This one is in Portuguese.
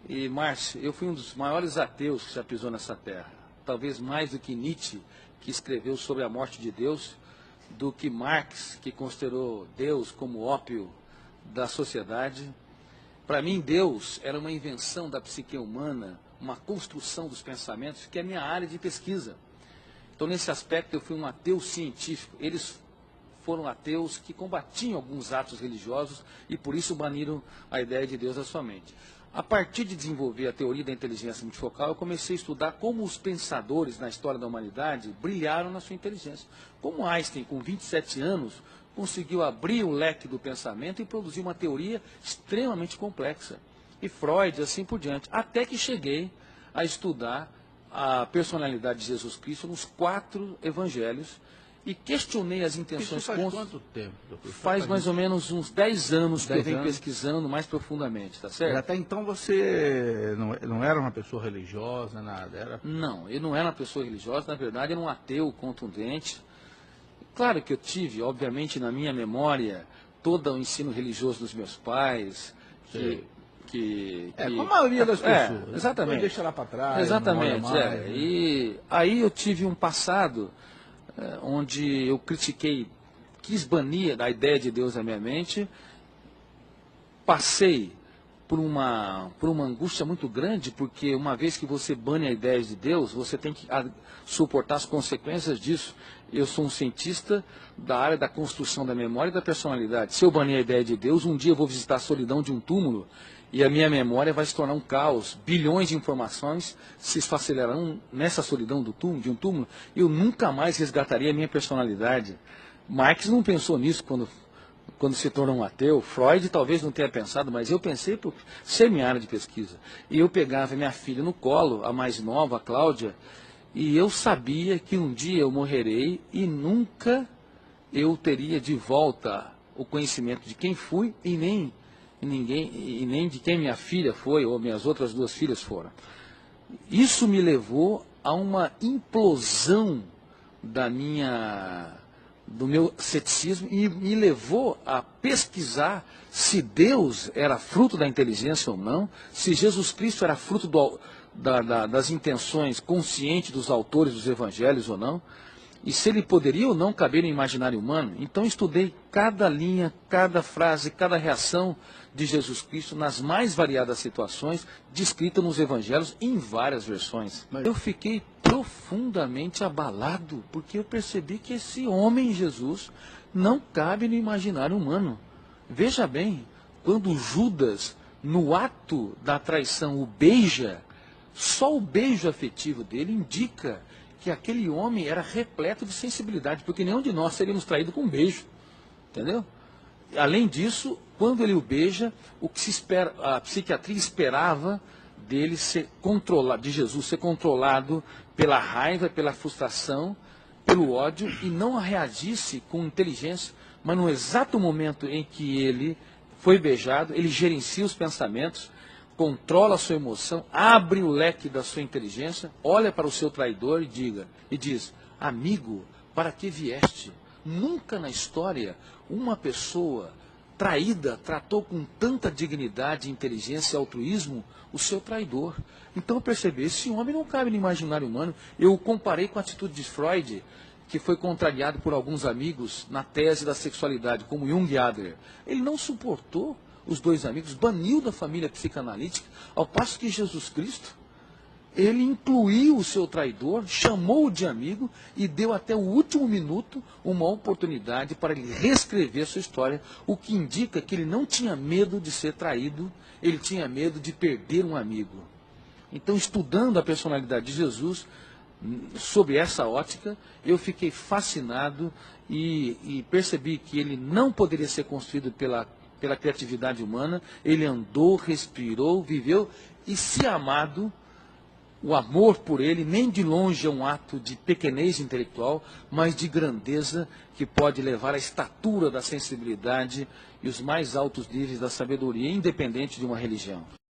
E, Márcio, eu fui um dos maiores ateus que já pisou nessa terra. Talvez mais do que Nietzsche, que escreveu sobre a morte de Deus, do que Marx, que considerou Deus como ópio da sociedade. Para mim, Deus era uma invenção da psique humana, uma construção dos pensamentos, que é a minha área de pesquisa. Então, nesse aspecto, eu fui um ateu científico. Eles foram ateus que combatiam alguns atos religiosos e, por isso, baniram a ideia de Deus da sua mente. A partir de desenvolver a teoria da inteligência multifocal, eu comecei a estudar como os pensadores na história da humanidade brilharam na sua inteligência. Como Einstein, com 27 anos, conseguiu abrir o leque do pensamento e produzir uma teoria extremamente complexa. E Freud, assim por diante. Até que cheguei a estudar a personalidade de Jesus Cristo nos 4 evangelhos e questionei as intenções... Isso faz quanto tempo? Faz mais ou menos uns 10 anos que eu venho pesquisando mais profundamente, tá certo? Até então você não era uma pessoa religiosa, nada? Era... Não, eu não era uma pessoa religiosa, na verdade era um ateu contundente. Claro que eu tive, obviamente, na minha memória, todo o ensino religioso dos meus pais, como a maioria das pessoas. Exatamente. Deixa lá para trás. Exatamente. E aí eu tive um passado onde eu critiquei, quis banir a ideia de Deus da minha mente, passei por uma angústia muito grande, porque uma vez que você bane a ideia de Deus, você tem que suportar as consequências disso. Eu sou um cientista da área da construção da memória e da personalidade. Se eu banir a ideia de Deus, um dia eu vou visitar a solidão de um túmulo e a minha memória vai se tornar um caos. Bilhões de informações se esfacelarão nessa solidão de um túmulo e eu nunca mais resgataria a minha personalidade. Marx não pensou nisso quando se tornou um ateu. Freud talvez não tenha pensado, mas eu pensei por ser minha área de pesquisa. E eu pegava minha filha no colo, a mais nova, a Cláudia, e eu sabia que um dia eu morrerei e nunca eu teria de volta o conhecimento de quem fui e nem de quem minha filha foi ou minhas outras 2 filhas foram. Isso me levou a uma implosão do meu ceticismo e me levou a pesquisar se Deus era fruto da inteligência ou não, se Jesus Cristo era fruto das intenções conscientes dos autores dos evangelhos ou não, e se ele poderia ou não caber no imaginário humano. Então estudei cada linha, cada frase, cada reação de Jesus Cristo nas mais variadas situações, descrita nos evangelhos em várias versões. Eu fiquei profundamente abalado, porque eu percebi que esse homem Jesus não cabe no imaginário humano. Veja bem, quando Judas, no ato da traição, o beija, só o beijo afetivo dele indica que aquele homem era repleto de sensibilidade, porque nenhum de nós seríamos traídos com um beijo, entendeu? Além disso, quando ele o beija, o que se espera, a psiquiatria esperava dele ser controlado, de Jesus ser controlado pela raiva, pela frustração, pelo ódio, e não reagisse com inteligência, mas no exato momento em que ele foi beijado, ele gerencia os pensamentos, controla a sua emoção, abre o leque da sua inteligência, olha para o seu traidor e diz, amigo, para que vieste? Nunca na história uma pessoa traída tratou com tanta dignidade, inteligência e altruísmo o seu traidor. Então eu percebi, esse homem não cabe no imaginário humano. Eu o comparei com a atitude de Freud, que foi contrariado por alguns amigos na tese da sexualidade, como Jung e Adler. Ele não suportou os 2 amigos, baniu da família psicanalítica, ao passo que Jesus Cristo, ele incluiu o seu traidor, chamou-o de amigo e deu até o último minuto uma oportunidade para ele reescrever sua história, o que indica que ele não tinha medo de ser traído, ele tinha medo de perder um amigo. Então, estudando a personalidade de Jesus, sob essa ótica, eu fiquei fascinado e percebi que ele não poderia ser construído pela criatividade humana. Ele andou, respirou, viveu, e se amado, o amor por ele nem de longe é um ato de pequenez intelectual, mas de grandeza que pode levar à estatura da sensibilidade e os mais altos níveis da sabedoria, independente de uma religião.